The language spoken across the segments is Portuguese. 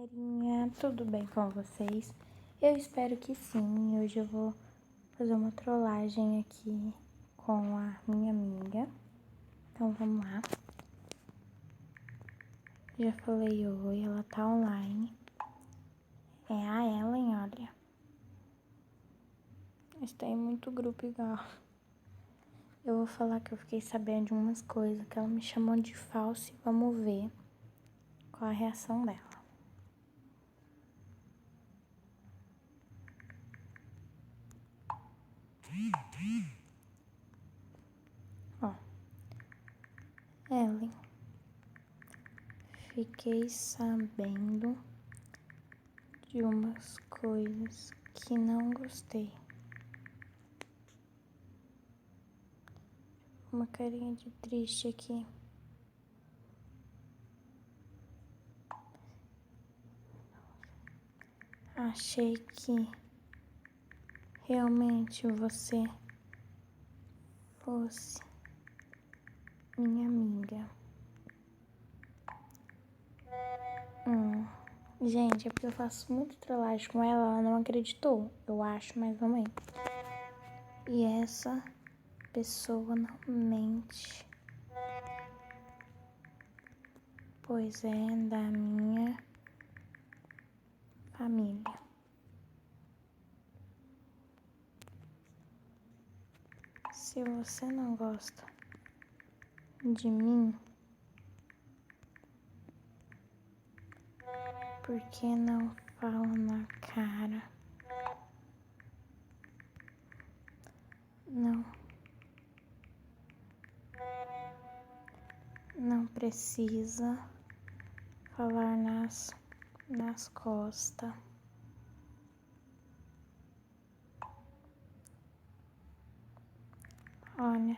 galerinha, tudo bem com vocês? Eu espero que sim. Hoje eu vou fazer uma trollagem aqui com a minha amiga. Então vamos lá. Já falei oi, ela tá online. É a Ellen, olha. Está em muito grupo igual. Eu vou falar que eu fiquei sabendo de umas coisas que ela me chamou de falsa e vamos ver qual a reação dela. Ó, Ellen, fiquei sabendo de umas coisas que não gostei. Uma carinha de triste aqui. Achei que realmente você fosse minha amiga. Gente, é porque eu faço muito trollagem com ela não acreditou, eu acho, mas vamos aí. E essa pessoa não mente, pois é da minha família. Se você não gosta de mim, por que não fala na cara? Não precisa falar nas costas. Olha,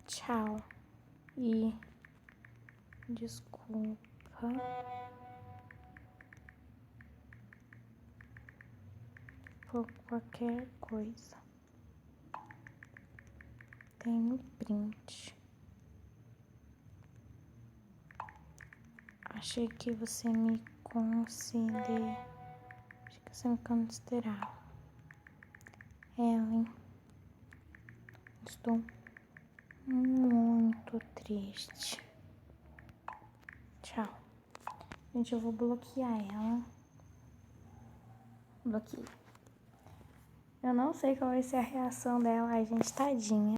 tchau e desculpa por qualquer coisa. Tenho print. Achei que você me considerava. Ellen, estou muito triste. Tchau. Gente, eu vou bloquear ela. Bloqueei. Eu não sei qual vai ser a reação dela. Ai, gente, tadinha.